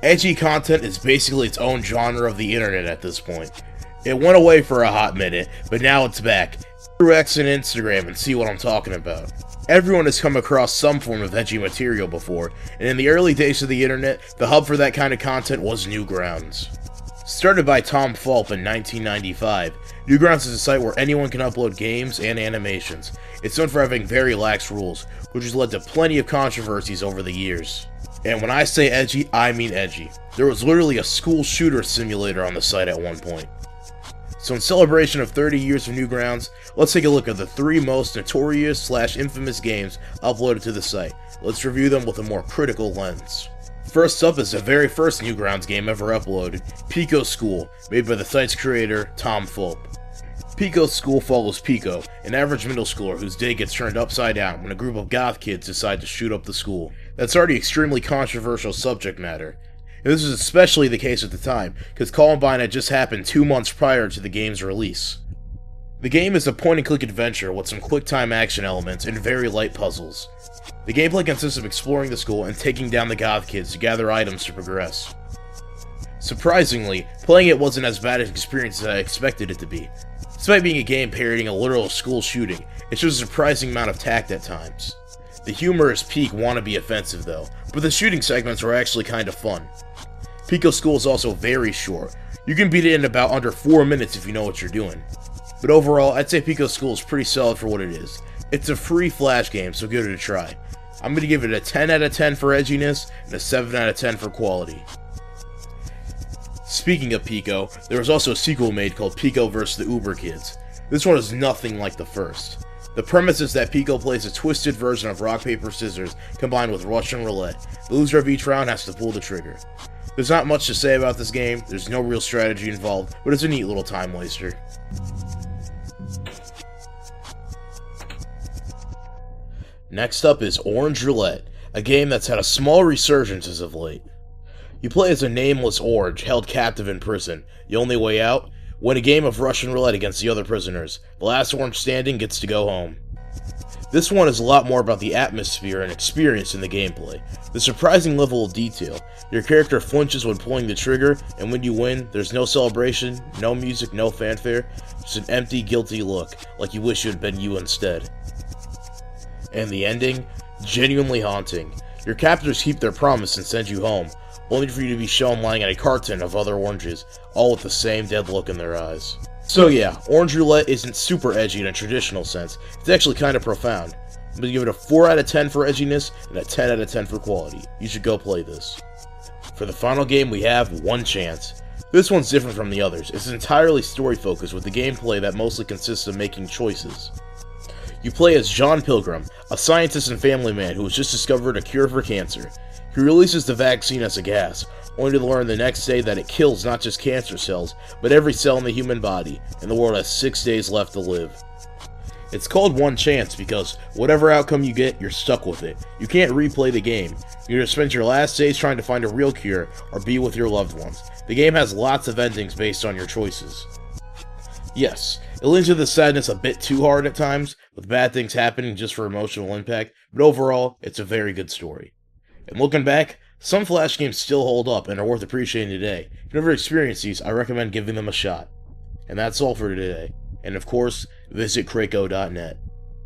Edgy content is basically its own genre of the internet at this point. It went away for a hot minute, but now it's back. Through X and Instagram and see what I'm talking about. Everyone has come across some form of edgy material before, and in the early days of the internet, the hub for that kind of content was Newgrounds. Started by Tom Fulp in 1995, Newgrounds is a site where anyone can upload games and animations. It's known for having very lax rules, which has led to plenty of controversies over the years. And when I say edgy, I mean edgy. There was literally a school shooter simulator on the site at one point. So in celebration of 30 years of Newgrounds, let's take a look at the 3 most notorious/infamous games uploaded to the site. Let's review them with a more critical lens. First up is the very first Newgrounds game ever uploaded, Pico School, made by the site's creator, Tom Fulp. Pico School follows Pico, an average middle schooler whose day gets turned upside down when a group of goth kids decide to shoot up the school. That's already extremely controversial subject matter. And this was especially the case at the time, because Columbine had just happened 2 months prior to the game's release. The game is a point-and-click adventure with some quick-time action elements and very light puzzles. The gameplay consists of exploring the school and taking down the goth kids to gather items to progress. Surprisingly, playing it wasn't as bad an experience as I expected it to be. Despite being a game parodying a literal school shooting, it shows a surprising amount of tact at times. The humor is peak wannabe offensive though, but the shooting segments are actually kinda fun. Pico School is also very short. You can beat it in about under 4 minutes if you know what you're doing. But overall, I'd say Pico School is pretty solid for what it is. It's a free flash game, so give it a try. I'm going to give it a 10 out of 10 for edginess, and a 7 out of 10 for quality. Speaking of Pico, there was also a sequel made called Pico vs. the Uberkids. This one is nothing like the first. The premise is that Pico plays a twisted version of rock, paper, scissors combined with Russian roulette. The loser of each round has to pull the trigger. There's not much to say about this game, there's no real strategy involved, but it's a neat little time waster. Next up is Orange Roulette, a game that's had a small resurgence as of late. You play as a nameless orange held captive in prison. The only way out? Win a game of Russian roulette against the other prisoners. The last orange standing gets to go home. This one is a lot more about the atmosphere and experience in the gameplay. The surprising level of detail. Your character flinches when pulling the trigger, and when you win, there's no celebration, no music, no fanfare, just an empty, guilty look, like you wish you had been you instead. And the ending? Genuinely haunting. Your captors keep their promise and send you home, only for you to be shown lying in a carton of other oranges, all with the same dead look in their eyes. So yeah, Orange Roulette isn't super edgy in a traditional sense, it's actually kinda profound. I'm gonna give it a 4 out of 10 for edginess, and a 10 out of 10 for quality. You should go play this. For the final game we have One Chance. This one's different from the others, it's entirely story focused with the gameplay that mostly consists of making choices. You play as John Pilgrim, a scientist and family man who has just discovered a cure for cancer. He releases the vaccine as a gas, only to learn the next day that it kills not just cancer cells, but every cell in the human body, and the world has 6 days left to live. It's called One Chance because whatever outcome you get, you're stuck with it. You can't replay the game. You either spend your last days trying to find a real cure, or be with your loved ones. The game has lots of endings based on your choices. Yes, it leans into the sadness a bit too hard at times, with bad things happening just for emotional impact, but overall, it's a very good story. And looking back, some Flash games still hold up and are worth appreciating today. If you've never experienced these, I recommend giving them a shot. And that's all for today. And of course, visit Kraco.net.